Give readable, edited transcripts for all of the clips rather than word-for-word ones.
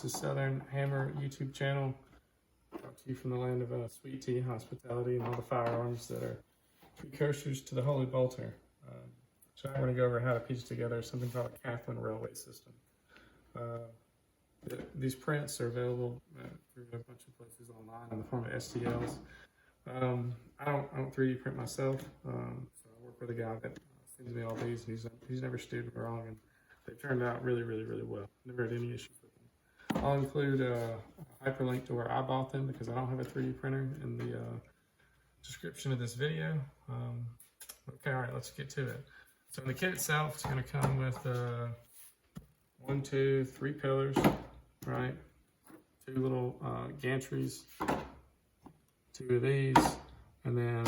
This is Southern Hammer YouTube channel. Brought to you from the land of sweet tea, hospitality, and all the firearms that are precursors to the Holy Bolter. So I'm going to go over how to piece together something called a Kathlan Railway system. These prints are available through a bunch of places online in the form of STLs. I don't 3D print myself, so I work with a guy that sends me all these. He's never steered me wrong, and they turned out really well. Never had any issues with them. I'll include a hyperlink to where I bought them because I don't have a 3D printer in the description of this video. Okay, all right, let's get to it. So in the kit itself, it's going to come with 1, 2, 3 pillars, right? 2 little gantries, 2 of these, and then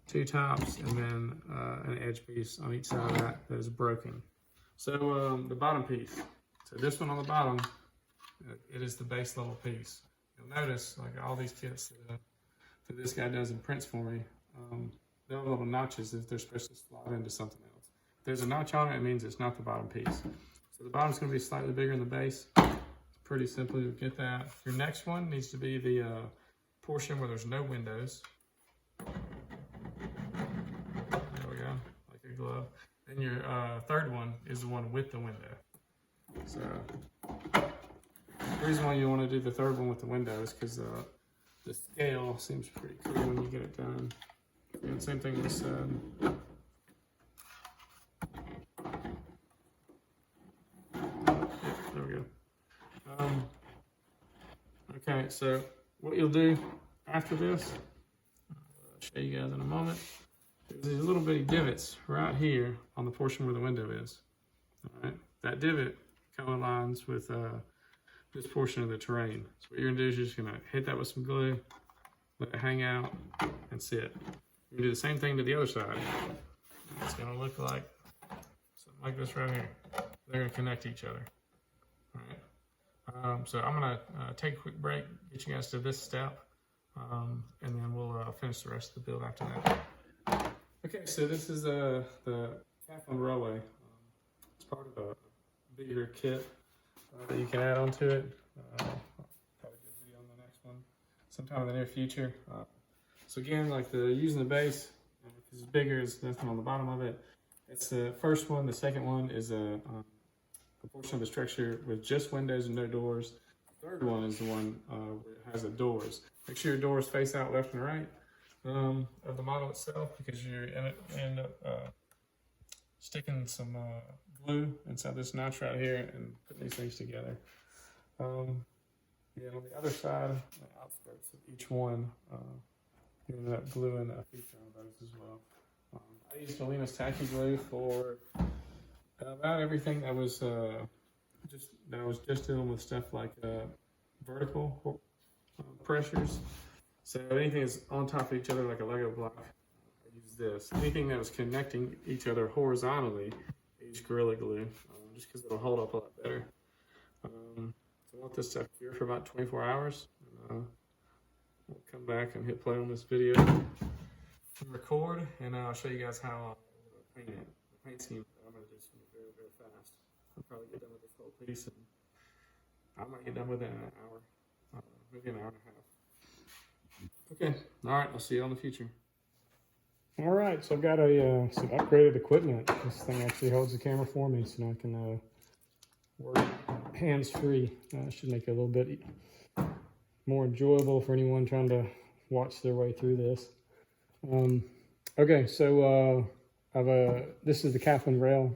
2 tops, and then an edge piece on each side of that is broken. So the bottom piece, so this one on the bottom, it is the base level piece. You'll notice, like all these kits that this guy does and prints for me, they have little notches if they're supposed to slide into something else. If there's a notch on it, it means it's not the bottom piece. So the bottom's going to be slightly bigger than the base. It's pretty simple to get that. Your next one needs to be the portion where there's no windows. There we go, like a glove. And your third one is the one with the window. So the reason why you want to do the third one with the window is because the scale seems pretty clear when you get it done. And same thing with yep, there we go. Okay, so what you'll do after this, I'll show you guys in a moment. There's these little bitty divots right here on the portion where the window is. All right, that divot co-aligns with this portion of the terrain. So what you're gonna do is you're just gonna hit that with some glue, let it hang out, and sit. You can do the same thing to the other side. It's gonna look like something like this right here. They're gonna connect each other. All right. So I'm gonna take a quick break, get you guys to this step, and then we'll finish the rest of the build after that. Okay, so this is the Kathlan Railway. It's part of a bigger kit that you can add onto it. Probably do a video on the next one sometime in the near future. So again, like using the base, because it's bigger, there's nothing on the bottom of it. It's the first one. The second one is a portion of the structure with just windows and no doors. The third one is the one where it has the doors. Make sure your doors face out left and right of the model itself, because you end up sticking some glue inside this notch right here and putting these things together. Yeah, on the other side, the outskirts of each one, you end up gluing a feature on those as well. I used Alina's tacky glue for about everything that was just dealing with stuff like vertical pressures. So anything that's on top of each other like a Lego block, I use this. Anything that was connecting each other horizontally, I use Gorilla Glue, just because it'll hold up a lot better. So I want this stuff here for about 24 hours. And, we'll come back and hit play on this video and record, and I'll show you guys how I paint it. The paint scheme that I'm going to do is going to be very fast. I'll probably get done with this whole piece, and I might get done with it in an hour, maybe an hour and a half. Okay, all right, I'll see you in the future. All right, so I've got some upgraded equipment. This thing actually holds the camera for me, so now I can work hands-free. Should make it a little bit more enjoyable for anyone trying to watch their way through this. Okay, so this is the Kathlan Rail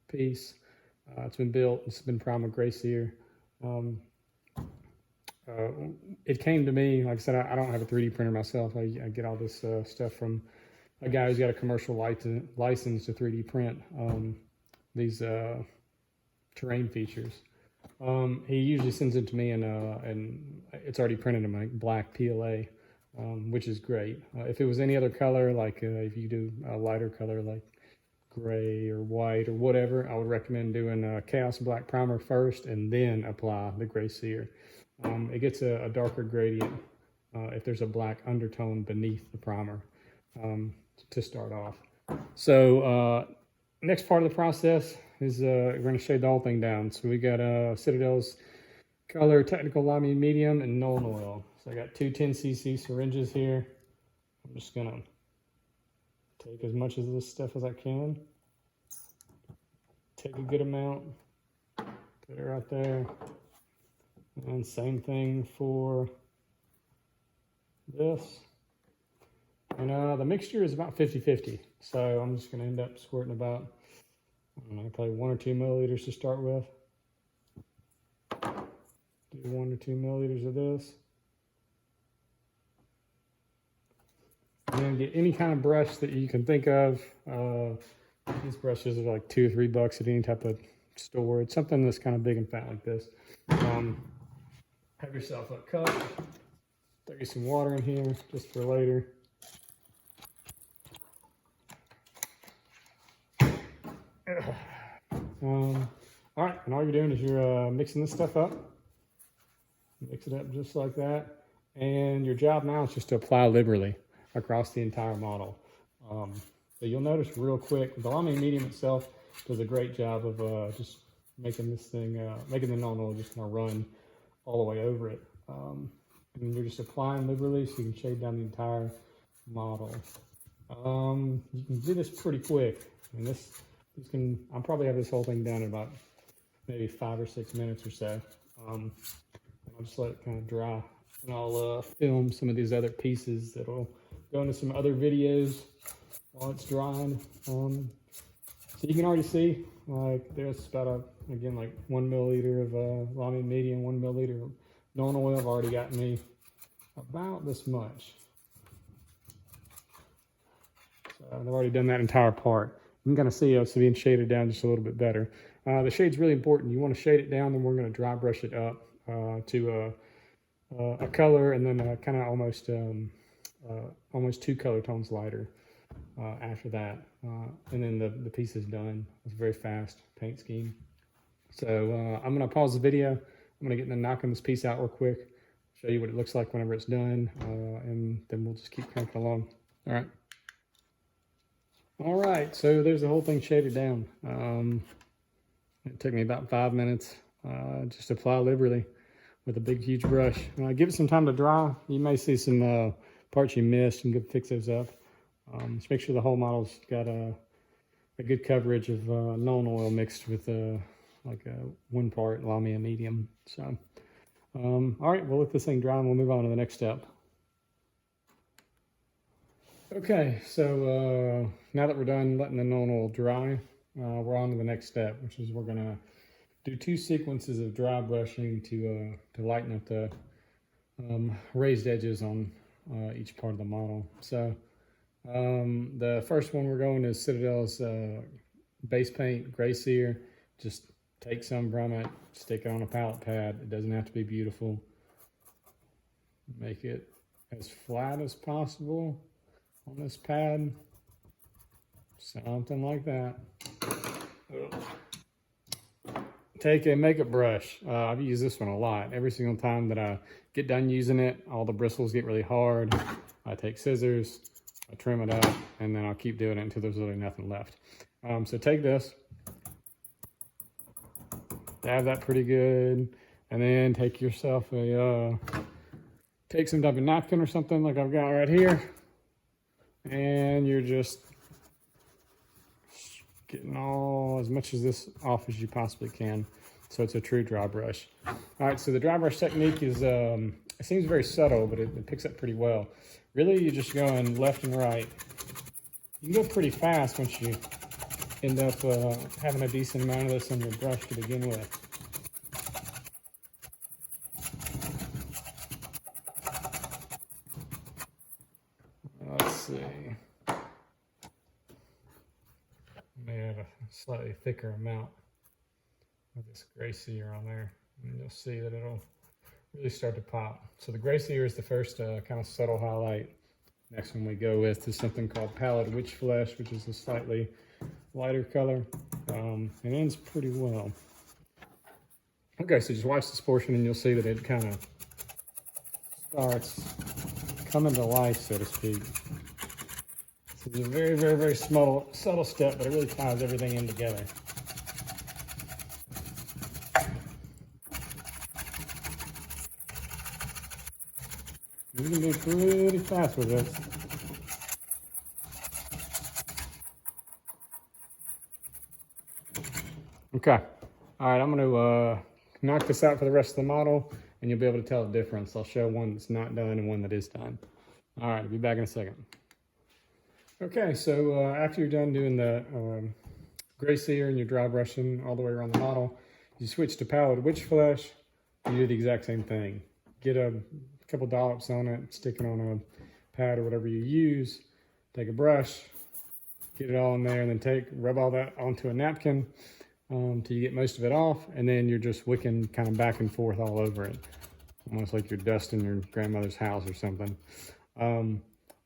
piece. It's been built. It's been primed with Grey Seer. It came to me, like I said, I don't have a 3D printer myself. I get all this stuff from a guy who's got a commercial license to 3D print these terrain features. He usually sends it to me and it's already printed in my black PLA, which is great. If it was any other color, like if you do a lighter color like gray or white or whatever, I would recommend doing a Chaos Black Primer first and then apply the Grey Seer. It gets a darker gradient if there's a black undertone beneath the primer to start off. So next part of the process is we're going to shade the whole thing down. So we got Citadel's color technical Lahmian Medium and Nuln oil. So I got two 10cc syringes here. I'm just gonna take as much of this stuff as I can. Take a good amount, put it right there. And same thing for this. And the mixture is about 50-50. So I'm just gonna end up squirting about, I don't know, probably 1 or 2 milliliters to start with. Do 1 or 2 milliliters of this. And then get any kind of brush that you can think of. These brushes are like $2 or $3 at any type of store. It's something that's kind of big and fat like this. Have yourself a cup. Throw you some water in here just for later. All right, and all you're doing is you're mixing this stuff up. Mix it up just like that. And your job now is just to apply liberally across the entire model. So you'll notice real quick, the Lahmian Medium itself does a great job of just making this thing, making the Nuln oil just kind of run all the way over it. And you're just applying liberally so you can shade down the entire model. You can do this pretty quick. And this can, I'll probably have this whole thing done in about maybe 5 or 6 minutes or so. And I'll just let it kind of dry. And I'll film some of these other pieces that'll go into some other videos while it's drying. So you can already see, like, there's about again, like 1 milliliter of Lahmian Medium, 1 milliliter of Nuln oil. I've already gotten me about this much. So I've already done that entire part. You can kind of see it's being shaded down just a little bit better. The shade's really important. You want to shade it down, then we're going to dry brush it up to a color, and then kind of almost 2 color tones lighter after that. And then the piece is done. It's a very fast paint scheme. So I'm going to pause the video. I'm going to get knocking this piece out real quick, show you what it looks like whenever it's done, and then we'll just keep cranking along. All right. All right, so there's the whole thing shaded down. It took me about 5 minutes. Just apply liberally with a big, huge brush. Give it some time to dry. You may see some parts you missed, and fix those up. Just make sure the whole model's got a good coverage of Nuln oil mixed with like a 1 part Lahmian Medium. So, all right, we'll let this thing dry and we'll move on to the next step. Okay, so now that we're done letting the Nuln oil dry, we're on to the next step, which is we're gonna do 2 sequences of dry brushing to lighten up the raised edges on each part of the model. So the first one we're going is Citadel's base paint, Grey Seer. Just take some from it, stick it on a palette pad. It doesn't have to be beautiful. Make it as flat as possible on this pad. Something like that. Take a makeup brush. I've used this one a lot. Every single time that I get done using it, all the bristles get really hard. I take scissors, I trim it up, and then I'll keep doing it until there's really nothing left. So take this, dab that pretty good, and then take yourself take some type of napkin or something like I've got right here, and you're just getting as much of this off as you possibly can, so it's a true dry brush. All right, so the dry brush technique is, it seems very subtle, but it picks up pretty well. Really, you're just going left and right. You can go pretty fast once you end up having a decent amount of this on your brush to begin with. Let's see. May have a slightly thicker amount of this Grey Seer on there, and you'll see that it'll really start to pop. So the Grey Seer is the first kind of subtle highlight. Next one we go with is something called Pallid Witch Flesh, which is a slightly lighter color. It ends pretty well. Okay, so just watch this portion and you'll see that it kind of starts coming to life, so to speak. So it's a very, very, very small, subtle step, but it really ties everything in together. You can be pretty fast with this. Okay. All right, I'm going to knock this out for the rest of the model, and you'll be able to tell the difference. I'll show one that's not done and one that is done. All right, I'll be back in a second. Okay, so after you're done doing the Grey Seer and your dry brushing all the way around the model, you switch to pallid witch flesh. You do the exact same thing. Get a couple dollops on it, stick it on a pad or whatever you use. Take a brush, get it all in there, and then rub all that onto a napkin till you get most of it off, and then you're just wicking kind of back and forth all over it, almost like you're dusting your grandmother's house or something.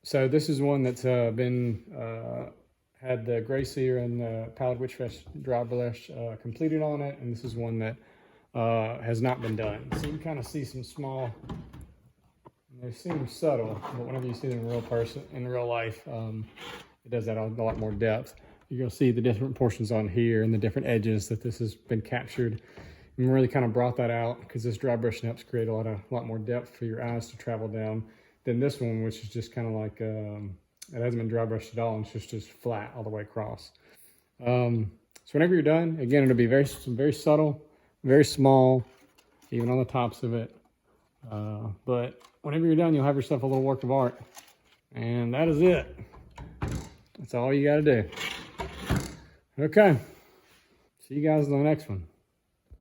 So this is one that's had the Grey Seer and the pallid witch flesh dry brush completed on it, and this is one that has not been done. So you kind of see some small, they seem subtle, but whenever you see them in real life, it does that a lot more depth. You're going to see the different portions on here and the different edges that this has been captured. And really kind of brought that out because this dry brushing helps create a lot more depth for your eyes to travel down than this one, which is just kind of like, it hasn't been dry brushed at all, and it's just flat all the way across. So whenever you're done, again, it'll be very subtle, very small, even on the tops of it. But whenever you're done, you'll have yourself a little work of art. And that is it. That's all you got to do. Okay. See you guys in the next one.